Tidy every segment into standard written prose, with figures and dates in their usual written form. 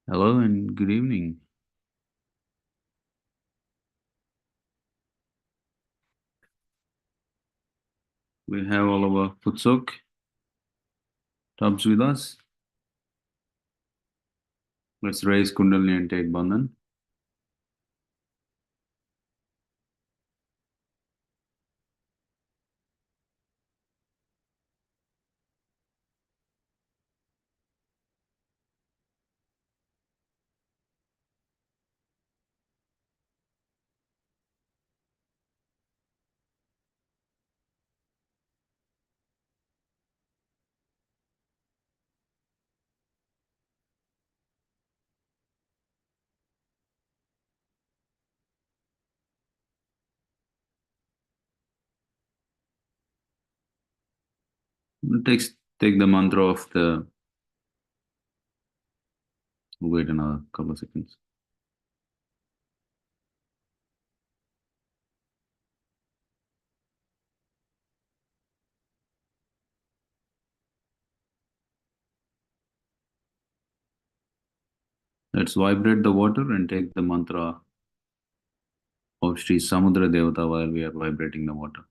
Hello and good evening. We have all our futsok tubs with us. Let's raise Kundalini and take Bandhan. Take the mantra of the. Wait another couple of seconds. Let's vibrate the water and take the mantra of Shri Samudra Devata while we are vibrating the water.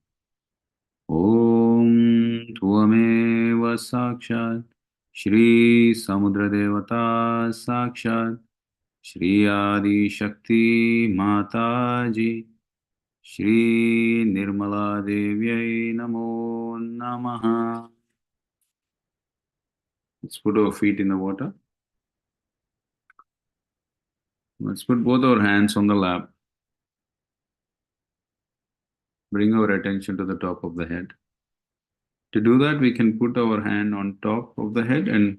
Om Tvameva Sakshat Shri Samudra Devata Sakshat Shri Adi Shakti Mataji Shri Nirmala Devyai Namo Namaha. Let's put our feet in the water. Let's put both our hands on the lap. Bring our attention to the top of the head. To do that, we can put our hand on top of the head and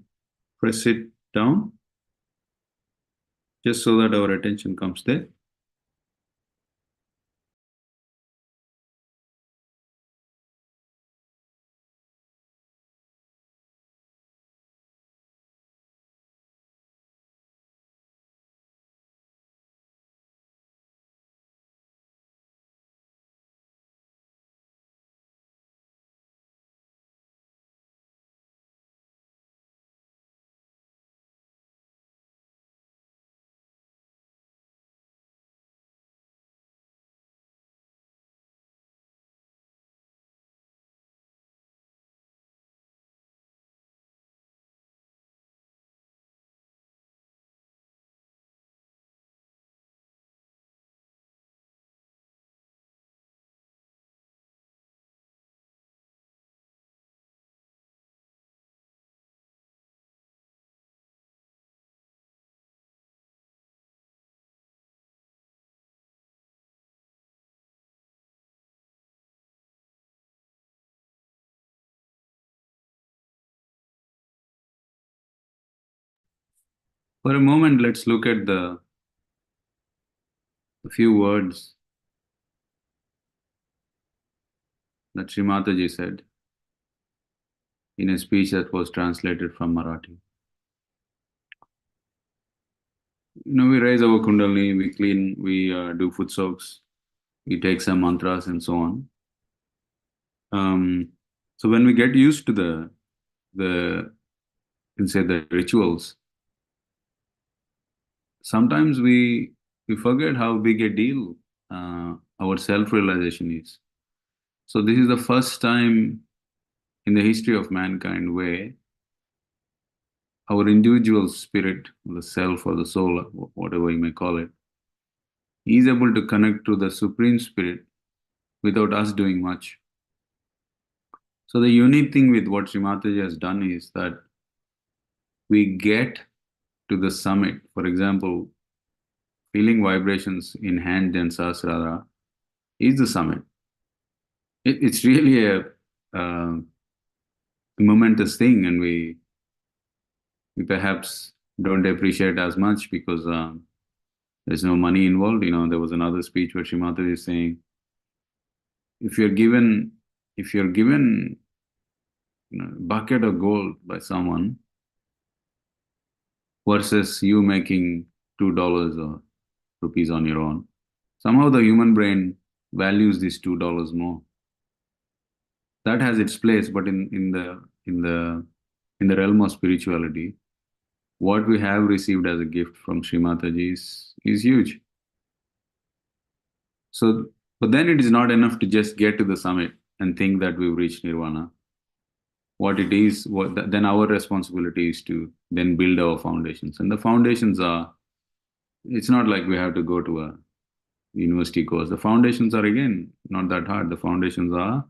press it down, just so that our attention comes there. For a moment, let's look at the few words that Shri Mataji said in a speech that was translated from Marathi. We raise our Kundalini, we clean, we do foot soaks, we take some mantras and so on. So when we get used to the you can say the rituals, sometimes we forget how big a deal our self-realization is. So this is the first time in the history of mankind where our individual spirit, the self or the soul, whatever you may call it, is able to connect to the Supreme Spirit without us doing much. So the unique thing with what Sri Mataji has done is that we get to the summit. For example, feeling vibrations in hand and Sahasrara is the summit. It's really uh, momentous thing, and we perhaps don't appreciate as much because there's no money involved. There was another speech where Sri Mataji is saying, if you're given if you're given bucket of gold by someone versus you making $2 or rupees on your own, somehow the human brain values these $2 more. That has its place, but in the realm of spirituality, what we have received as a gift from Shri Mataji is huge. So, but then it is not enough to just get to the summit and think that we've reached nirvana. What it is, then our responsibility is to then build our foundations. And the foundations are, it's not like we have to go to a university course. The foundations are again not that hard. The foundations are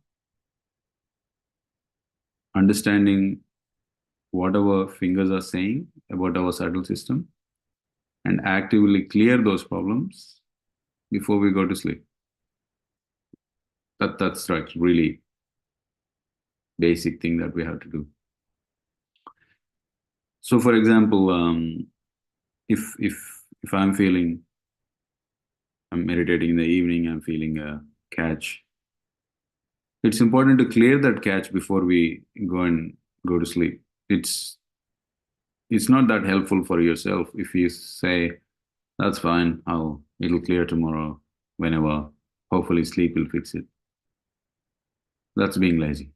understanding what our fingers are saying about our subtle system and actively clear those problems before we go to sleep. That's right, really basic thing that we have to do. So, for example, if I'm meditating in the evening, I'm feeling a catch. It's important to clear that catch before we go to sleep. It's not that helpful for yourself if you say, that's fine, it'll clear tomorrow, whenever. Hopefully sleep will fix it. That's being lazy.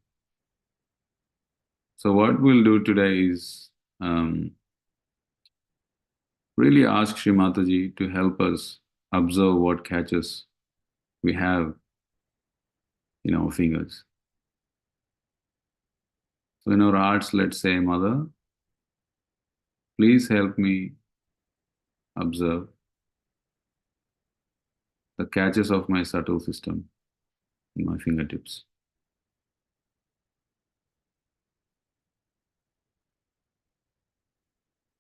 So what we'll do today is really ask Shri Mataji to help us observe what catches we have in our fingers. So in our hearts, let's say, Mother, please help me observe the catches of my subtle system in my fingertips.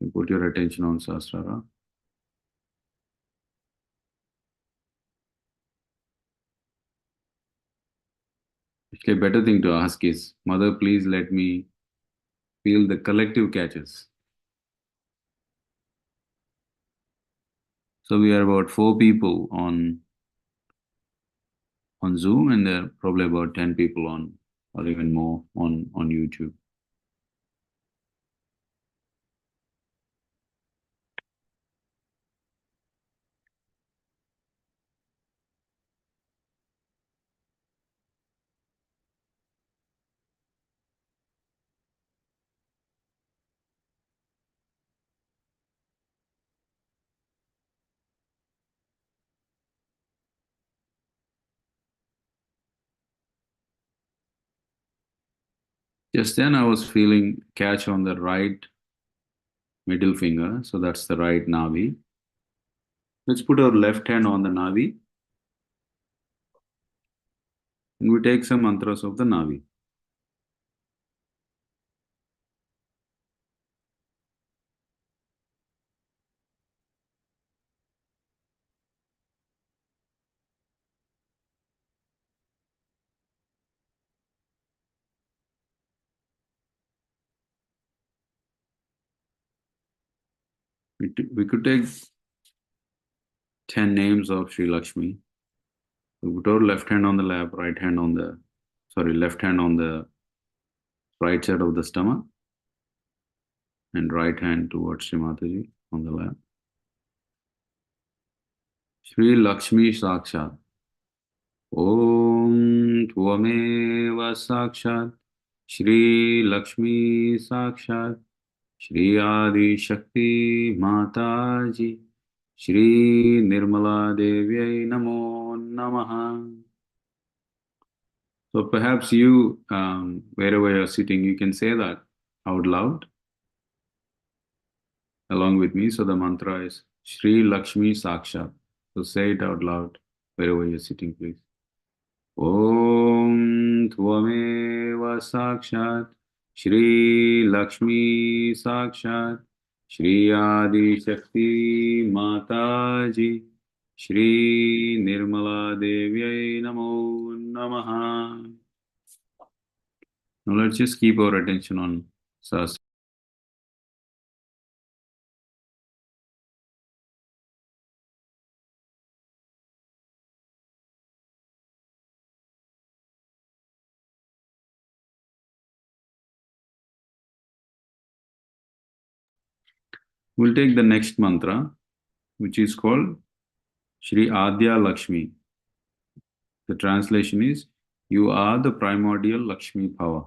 You put your attention on Sahasrara. Actually, a better thing to ask is, Mother, please let me feel the collective catches. So we are about 4 people on Zoom, and there are probably about 10 people on, or even more, on YouTube. Just then I was feeling catch on the right middle finger, so that's the right navi. Let's put our left hand on the navi and we take some mantras of the navi. We could take 10 names of Sri Lakshmi. We put our left hand on the lap, left hand on the right side of the stomach, and right hand towards Sri Mataji on the lap. Shri Lakshmi Sakshat. Om Tvameva Sakshat. Shri Lakshmi Sakshat. Shri Adi Shakti Mataji. Shri Nirmala Devyai Namo Namaha. So perhaps you, wherever you're sitting, you can say that out loud along with me. So the mantra is Shri Lakshmi Sakshat. So say it out loud wherever you're sitting, please. Om Tvameva Sakshat Shri Lakshmi Sakshat Shri Adi Shakti Mataji Shri Nirmala Devyai Namo Namaha. Now let's just keep our attention on Sahasrara. We'll take the next mantra, which is called Shri Adya Lakshmi. The translation is, you are the primordial Lakshmi power.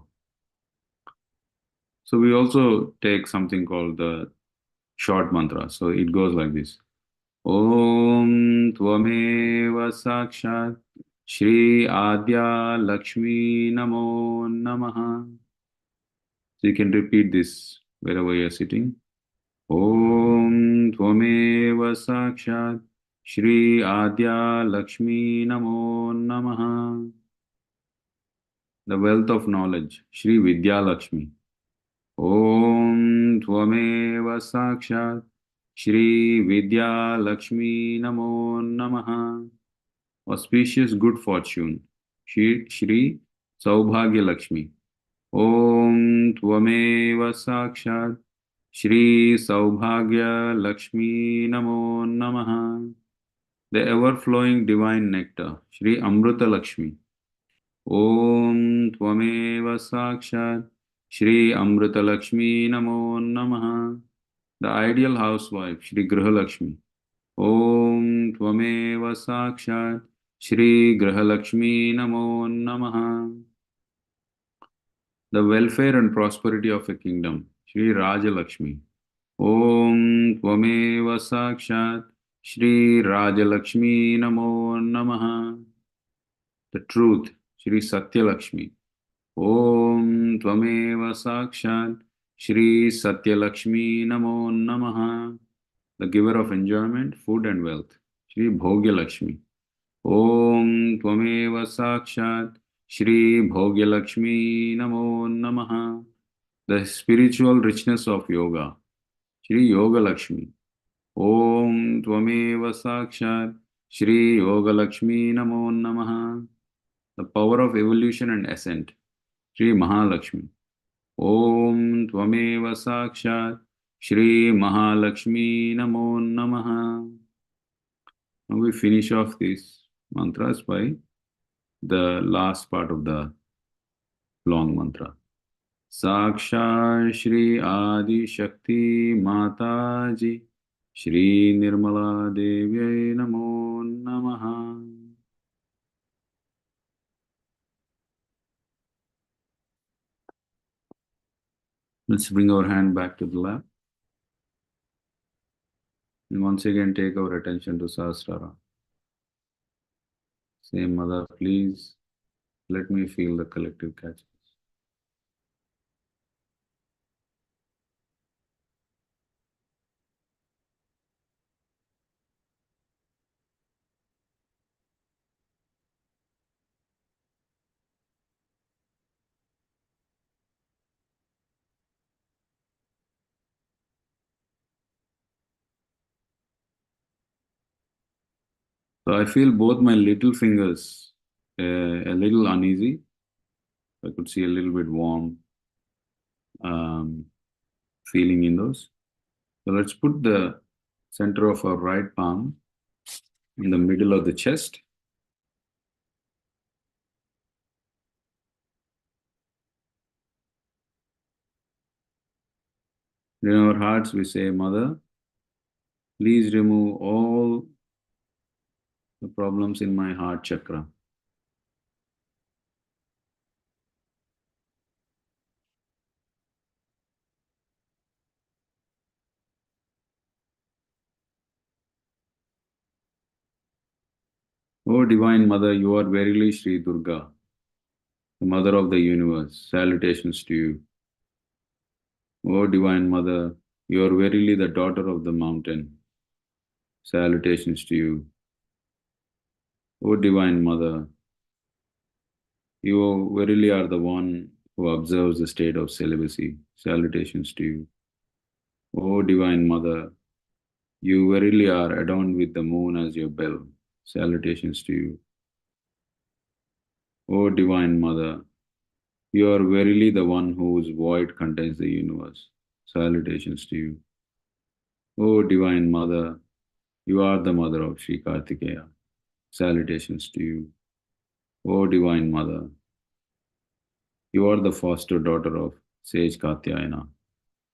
So we also take something called the short mantra. So it goes like this. Om Tvameva Sakshat Shri Adya Lakshmi Namo Namaha. So you can repeat this wherever you are sitting. Om Tvameva Sakshat Shri Adya Lakshmi Namo Namaha. The wealth of knowledge, Shri Vidya Lakshmi. Om Tvameva Sakshat Shri Vidya Lakshmi Namo Namaha. Auspicious good fortune, Shri Saubhagya Lakshmi. Om Tvameva Sakshat Shri Saubhagya Lakshmi Namo Namaha. The ever-flowing divine nectar, Shri Amrita Lakshmi. Om Tvameva Sakshat Shri Amrita Lakshmi Namo Namaha. The ideal housewife, Shri Griha Lakshmi. Om Tvameva Sakshat Shri Griha Lakshmi Namo Namaha. The welfare and prosperity of a kingdom, Shri Raja Lakshmi. Om Tvameva Sakshat Shri Raja Lakshmi Namo Namaha. The truth, Shri Satya Lakshmi. Om Tvameva Sakshat Shri Satya Lakshmi Namo Namaha. The giver of enjoyment, food and wealth, Shri Bhogya Lakshmi. Om Tvameva Sakshat Shri Bhogya Lakshmi Namo Namaha. The spiritual richness of yoga, Shri Yoga Lakshmi. Om Tvameva Sakshat Shri Yoga Lakshmi Namo Namaha. The power of evolution and ascent, Shri Mahalakshmi. Om Tvameva Sakshat Shri Mahalakshmi Namo Namaha. Now we finish off these mantras by the last part of the long mantra. Sakshat Shri Adi Shakti Mataji Shri Nirmala Devyai Namo Namaha. Let's bring our hand back to the lap. And once again take our attention to Sahasrara. Say, Mother, please let me feel the collective catches. So I feel both my little fingers a little uneasy. I could see a little bit warm um, feeling in those. So let's put the center of our right palm in the middle of the chest. In our hearts we say, Mother, please remove all the problems in my heart chakra. O Divine Mother, you are verily Sri Durga, the Mother of the universe. Salutations to you. O Divine Mother, you are verily the daughter of the mountain. Salutations to you. O Divine Mother, you verily are the one who observes the state of celibacy. Salutations to you. O Divine Mother, you verily are adorned with the moon as your bell. Salutations to you. O Divine Mother, you are verily the one whose void contains the universe. Salutations to you. O Divine Mother, you are the mother of Sri Kartikeya. Salutations to you. O Divine Mother, you are the foster daughter of Sage Katyayana.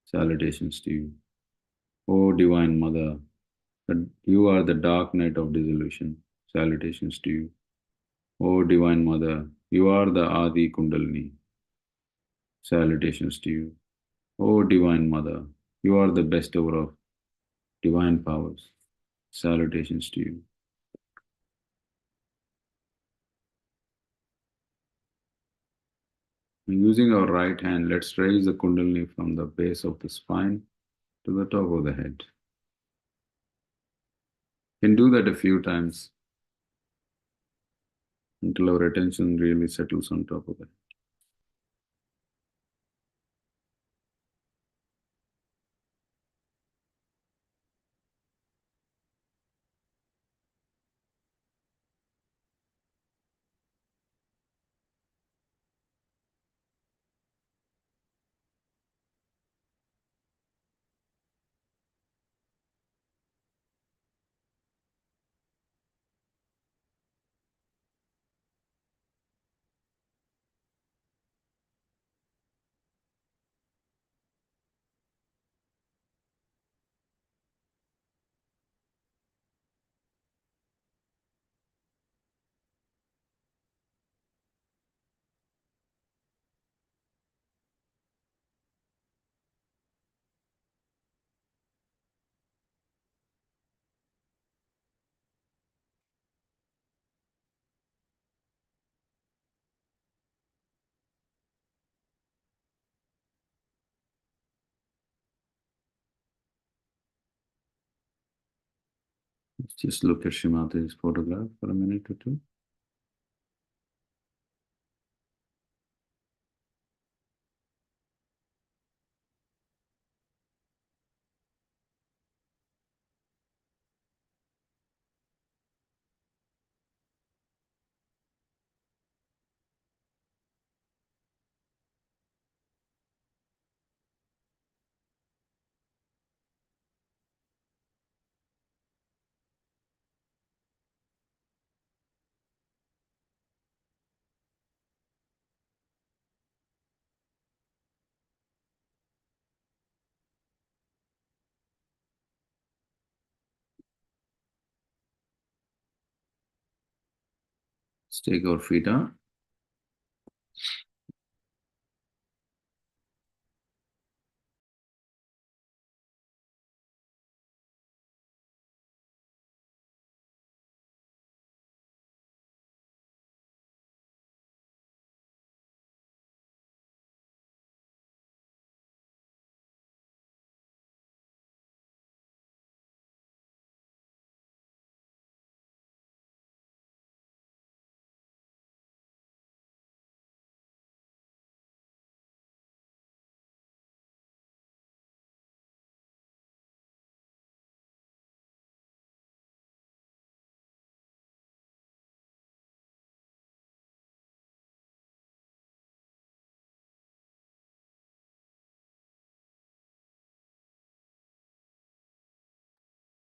Salutations to you. O Divine Mother, you are the dark night of dissolution. Salutations to you. O Divine Mother, you are the Adi Kundalini. Salutations to you. O Divine Mother, you are the bestower of divine powers. Salutations to you. Using our right hand, let's raise the Kundalini from the base of the spine to the top of the head. You can do that a few times until our attention really settles on top of it. Let's just look at Shri Mataji's photograph for a minute or two. Let's take our feet up.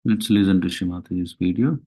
Let's listen to Shri Mataji's video.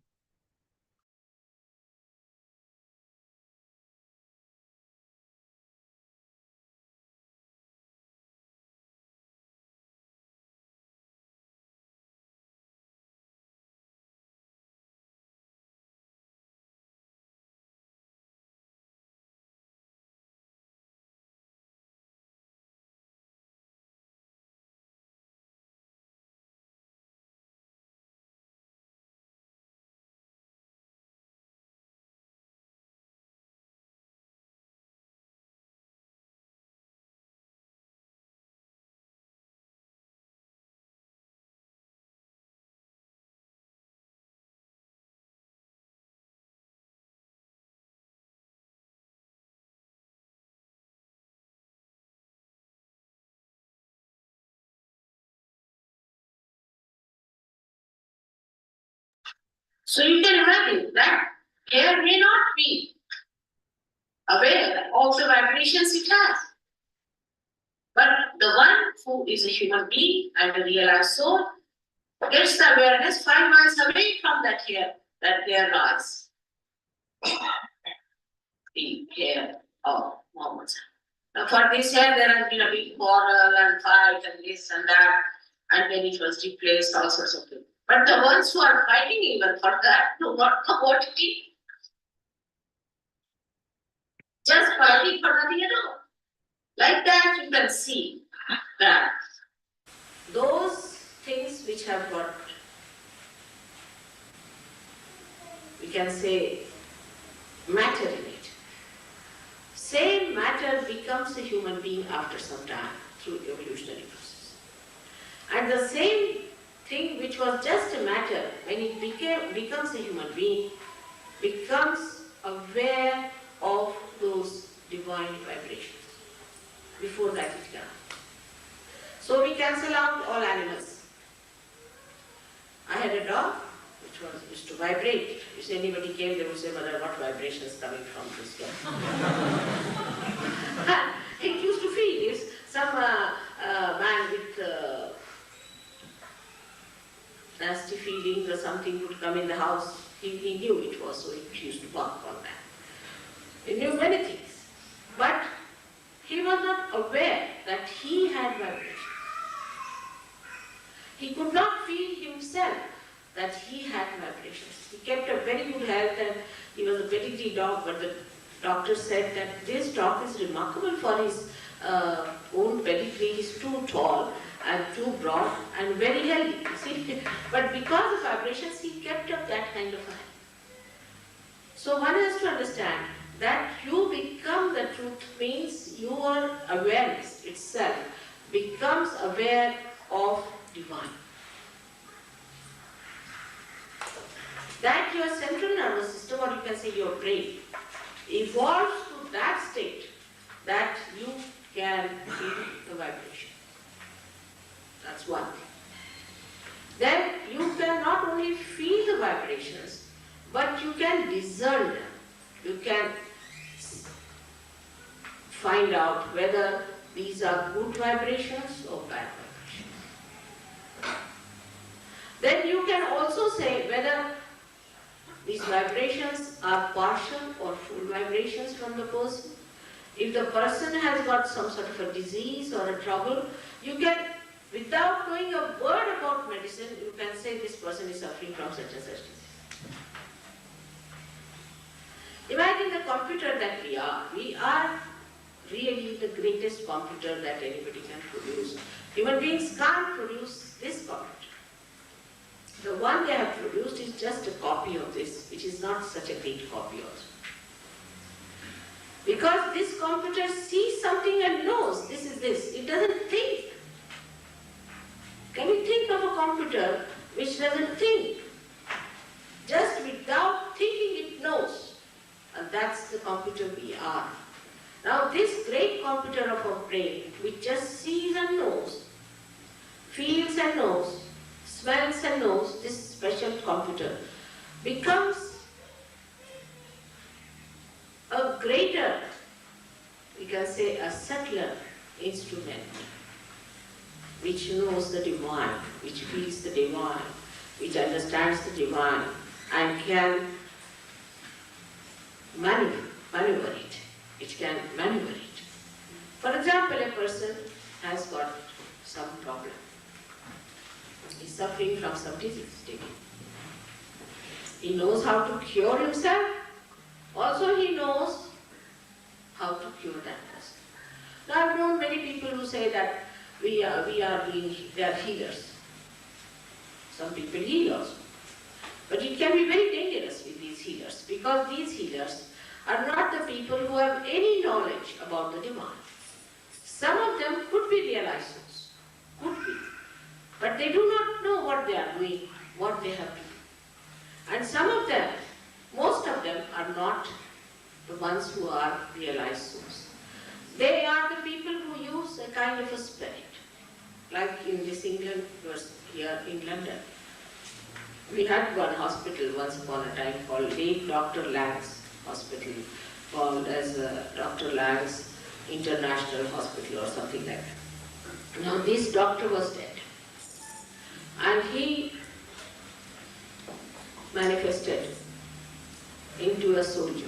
So you can imagine that hair may not be aware of the vibrations it has. But the one who is a human being and a realized soul gets the awareness 5 miles away from that hair noise. The hair of moments. Now for this hair there has been a big quarrel and fight and this and that, and then it was replaced, all sorts of things. But the ones who are fighting even for that do not know what it is. Just fighting for nothing at all. Like that, you can see that those things which have got can say, matter in it. Same matter becomes a human being after some time through evolutionary process. And the same thing which was just a matter, when it becomes a human being, becomes aware of those divine vibrations. Before that it cannot. So we cancel out all animals. I had a dog which used to vibrate. If anybody came, they would say, "Mother, what vibration is coming from this dog?" It used to feel. If some man with nasty feelings or something would come in the house, he knew it was, so he used to bark on that. He knew many things. But he was not aware that he had vibration. He could not feel himself that he had vibrations. He kept a very good health and he was a pedigree dog, but the doctor said that this dog is remarkable for his own pedigree. He's too tall and too broad and very healthy. See? But because of vibrations, he kept up that kind of health. So one has to understand that you become the truth means your awareness itself becomes aware of divine. That your central nervous system, or you can say your brain, evolves to that state that you can feel the vibration. That's one thing. Then you can not only feel the vibrations, but you can discern them. You can find out whether these are good vibrations or bad vibrations. Then you can also say whether these vibrations are partial or full vibrations from the person. If the person has got some sort of a disease or a trouble, you can, without knowing a word about medicine, you can say this person is suffering from such and such disease. Imagine the computer that we are. We are really the greatest computer that anybody can produce. Human beings can't produce this computer. The one they have produced is just a copy of this, which is not such a great copy also. Because this computer sees something and knows this is this. It doesn't think. Can you think of a computer which doesn't think? Just without thinking it knows. And that's the computer we are. Now this great computer of our brain, which just sees and knows, feels and knows, smells and knows, this special computer becomes a greater, we can say a subtler instrument which knows the divine, which feels the divine, which understands the divine and can maneuver it. It can maneuver it. For example, a person has got some problem. He's suffering from some disease. He knows how to cure himself. Also, he knows how to cure that person. Now, I've known many people who say that they are healers. Some people heal also. But it can be very dangerous with these healers, because these healers are not the people who have any knowledge about the divine. Some of them could be realized souls, could be. But they do not know what they are doing, what they have to do. And some of them, most of them are not the ones who are realized souls. They are the people who use a kind of a spirit. Like in this England, here in London. We had one hospital once upon a time called late Dr. Lang's Hospital, called as Dr. Lang's International Hospital or something like that. Now this doctor was dead. And he manifested into a soldier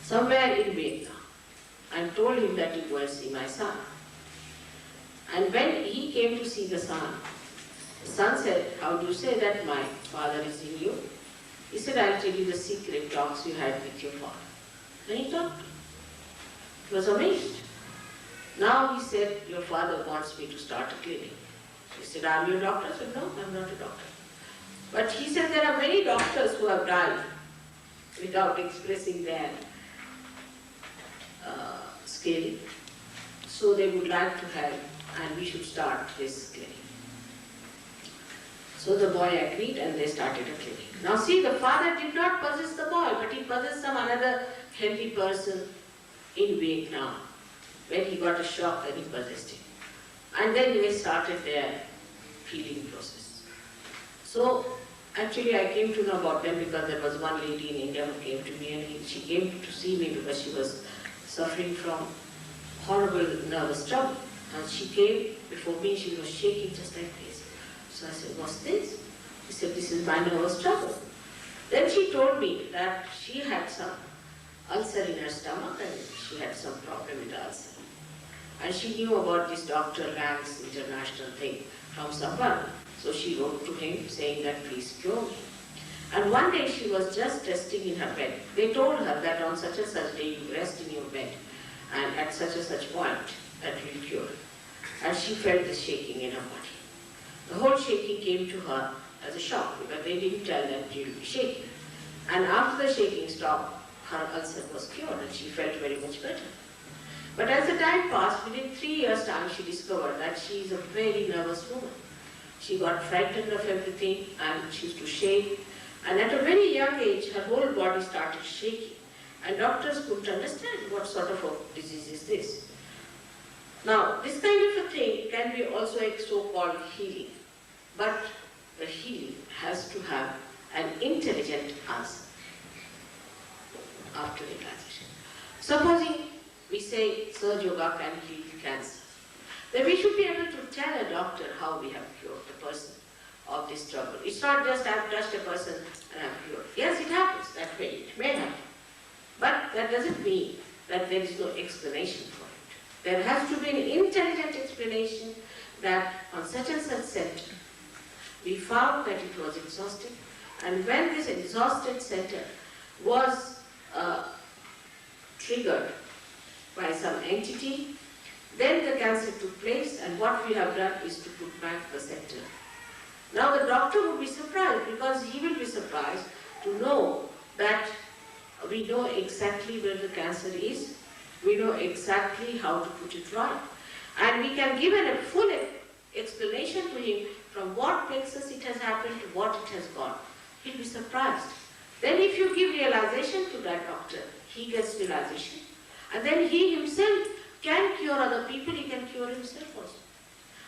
somewhere in Vietnam and told him that you go and see my son. And when he came to see the son said, "How do you say that my father is in you?" He said, "I'll tell you the secret talks you had with your father." Then he talked. He was amazed. Now he said, "Your father wants me to start a clinic." He said, "Are you a doctor?" I said, "No, I'm not a doctor." But he said there are many doctors who have died without expressing their skill. So they would like to help, and we should start this clinic. So the boy agreed and they started a clinic. Now see, the father did not possess the boy, but he possessed some another healthy person in Vietnam. When he got a shock, then he possessed him. And then they started their healing process. So actually I came to know about them because there was one lady in India who came to me, and she came to see me because she was suffering from horrible nervous trouble. And she came before me, she was shaking just like this. So I said, what's this? She said, this is my nervous trouble. Then she told me that she had some ulcer in her stomach and she had some problem with the ulcer. And she knew about this Dr. Lang's international thing from someone. So she wrote to him saying that please cure me. And one day she was just resting in her bed. They told her that on such and such day you rest in your bed and at such and such point that will cure. And she felt the shaking in her body. The whole shaking came to her as a shock because they didn't tell that she would be shaking. And after the shaking stopped, her ulcer was cured and she felt very much better. But as the time passed, within 3 years' time, she discovered that she is a very nervous woman. She got frightened of everything and she used to shake. And at a very young age, her whole body started shaking. And doctors couldn't understand what sort of a disease is this. Now, this kind of a thing can be also a so-called healing. But the healing has to have an intelligent answer after realization. Supposing we say Sahaja Yoga can heal cancer, then we should be able to tell a doctor how we have cured the person of this trouble. It's not just I've touched a person and I've cured. Yes, it happens that way, it may happen. But that doesn't mean that there is no explanation for it. There has to be an intelligent explanation that on such and such center, we found that it was exhausted, and when this exhausted center was triggered by some entity, then the cancer took place, and what we have done is to put back the center. Now the doctor would be surprised because he will be surprised to know that we know exactly where the cancer is, we know exactly how to put it right, and we can give a full explanation to him from what plexus it has happened to what it has gone. He'll be surprised. Then if you give realization to that doctor, he gets realization. And then he himself can cure other people, he can cure himself also.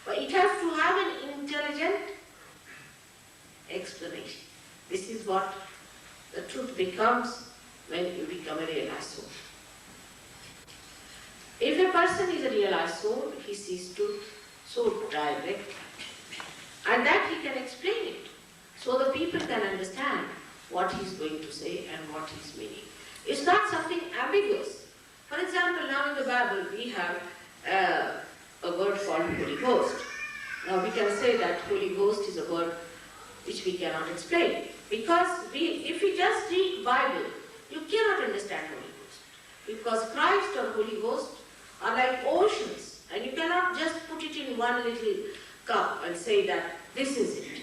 But it has to have an intelligent explanation. This is what the truth becomes when you become a realized soul. If a person is a realized soul, he sees truth so directly, and that he can explain it, so the people can understand what he is going to say and what he is meaning. It's not something ambiguous. For example, now in the Bible we have a word called Holy Ghost. Now we can say that Holy Ghost is a word which we cannot explain, because if we just read Bible, you cannot understand Holy Ghost, because Christ or Holy Ghost are like oceans, and you cannot just put it in one little cup and say that this is it,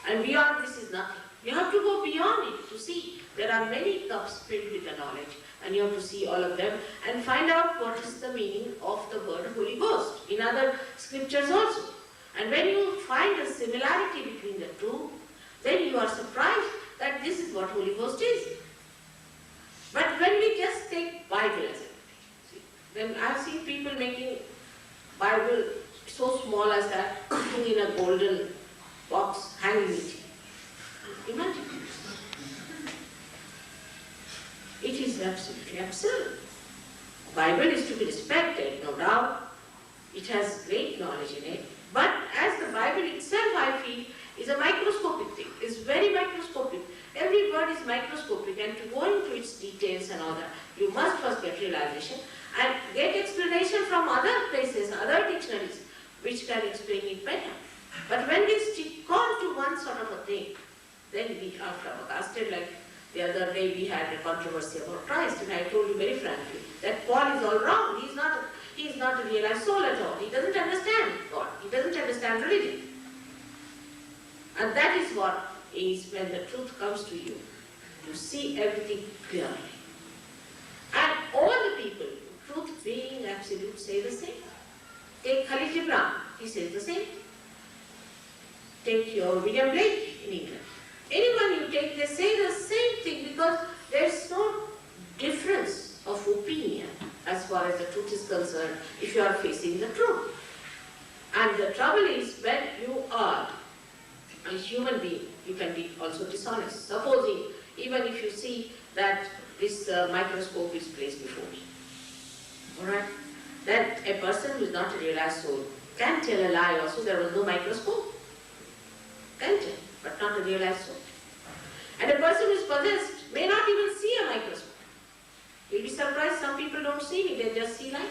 and beyond this is nothing. You have to go beyond it to see. There are many cups filled with the knowledge, and you have to see all of them and find out what is the meaning of the word Holy Ghost in other scriptures also. And when you find a similarity between the two, then you are surprised that this is what Holy Ghost is. But when we just take Bible as everything, then I have seen people making Bible so small as that, putting in a golden box, hanging it. Imagine. It is absolutely absurd. Bible is to be respected, no doubt. It has great knowledge in it. But as the Bible itself, I feel, is a microscopic thing. It's very microscopic. Every word is microscopic, and to go into its details and all that, you must first get realization and get explanation from other places, other dictionaries, which can explain it better. But when we stick on to one sort of a thing, then we are flabbergasted. Like the other day we had a controversy about Christ, and I told you very frankly that Paul is all wrong. He is not a realized soul at all. He doesn't understand God. He doesn't understand religion. And that is what is when the truth comes to you, you see everything clearly. And all the people, truth being absolute, say the same. Take Khalil Gibran, he says the same. Take your William Blake in England. Anyone you take, they say the same thing because there's no difference of opinion as far as the truth is concerned if you are facing the truth. And the trouble is when you are a human being, you can be also dishonest. Supposing, even if you see that this microscope is placed before you, alright, then a person who is not a realized soul can tell a lie also, there was no microscope. Can tell, but not a realized soul. And a person who is possessed may not even see a microscope. You'll be surprised, some people don't see it, they just see light.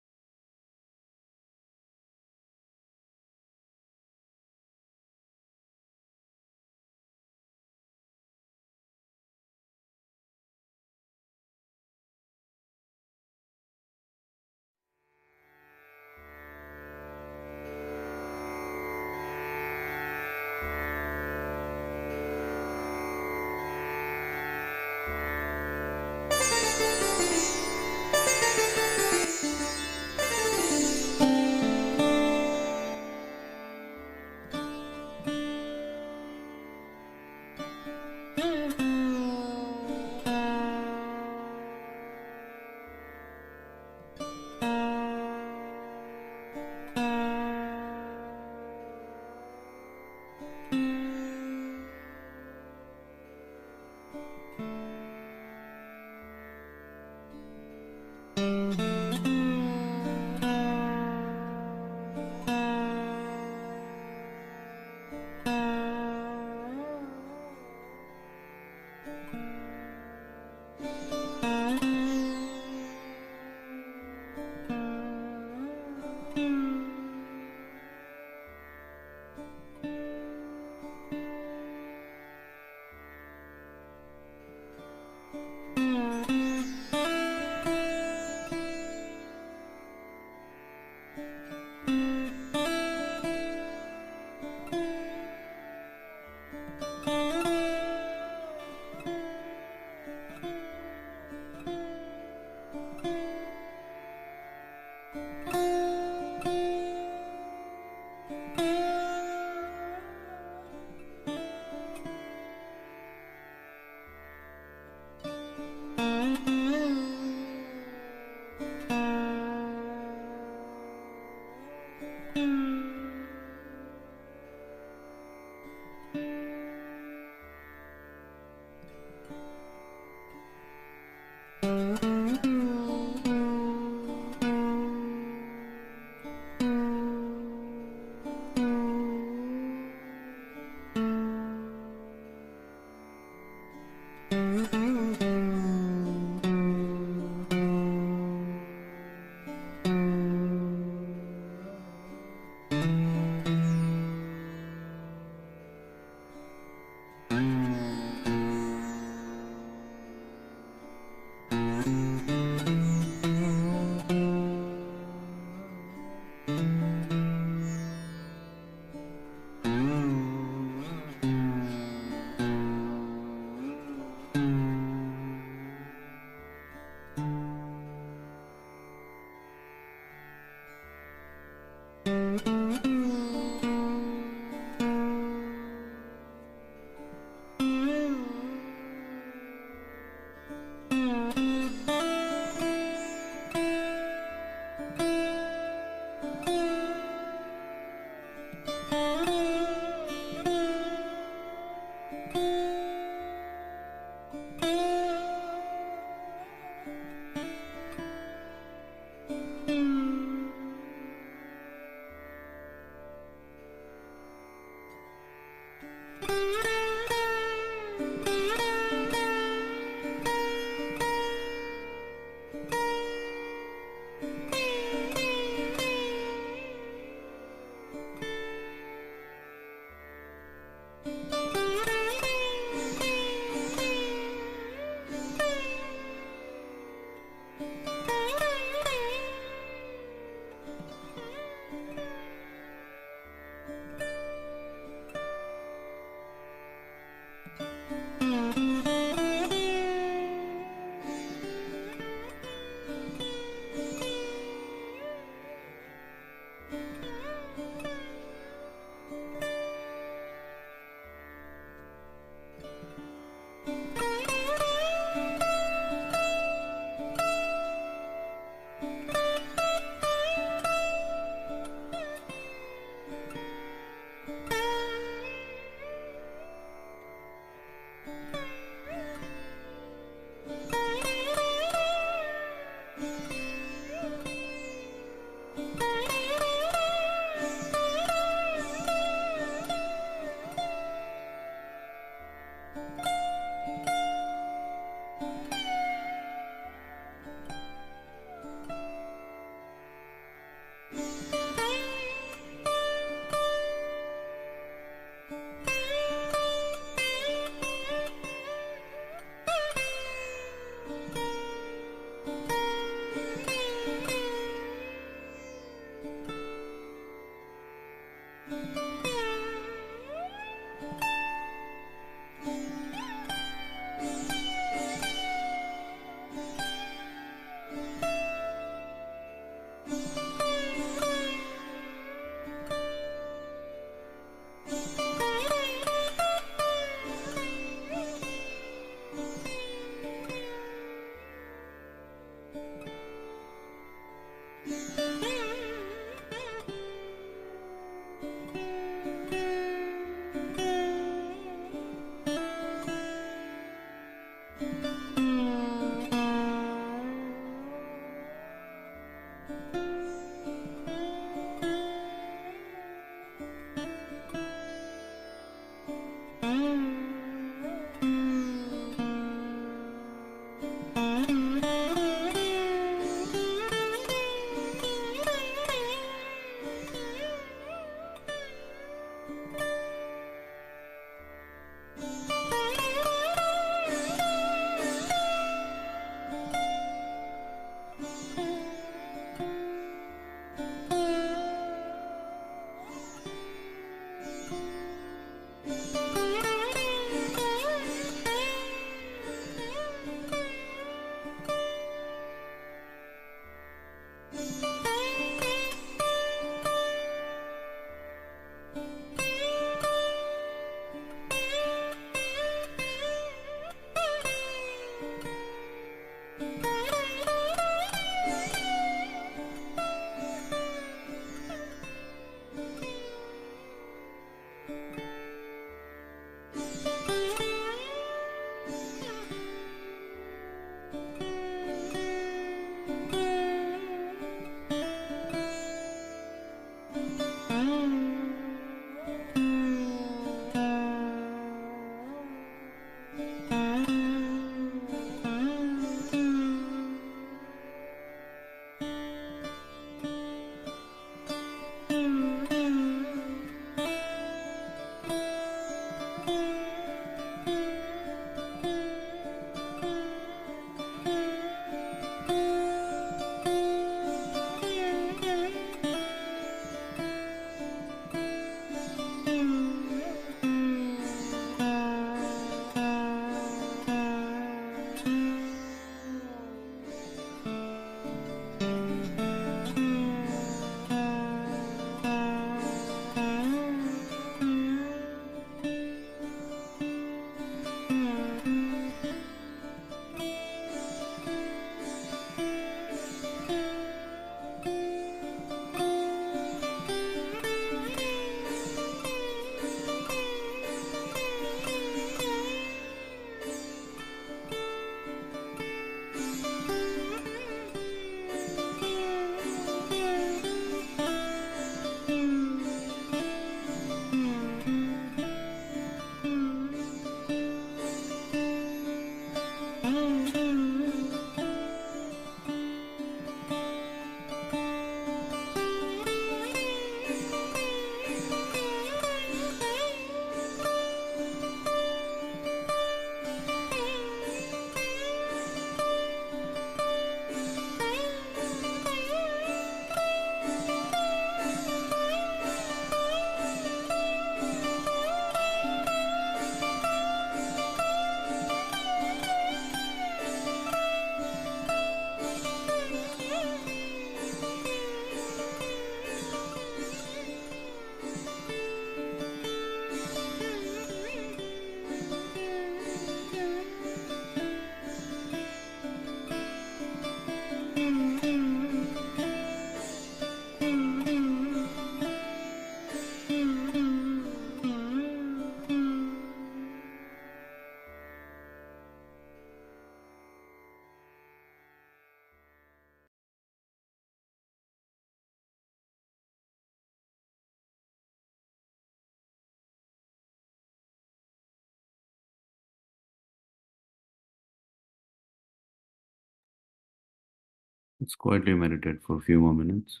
Let's quietly meditate for a few more minutes.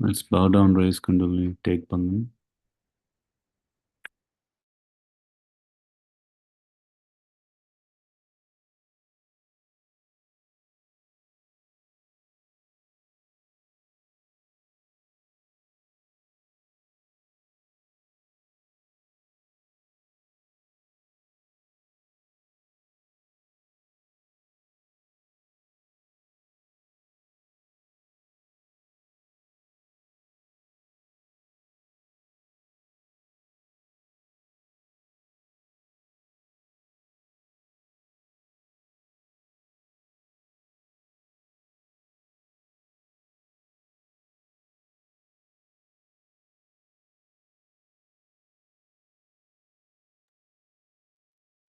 Let's bow down, raise Kundalini, take Bandhan.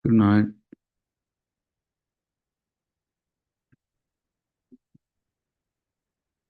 Good night.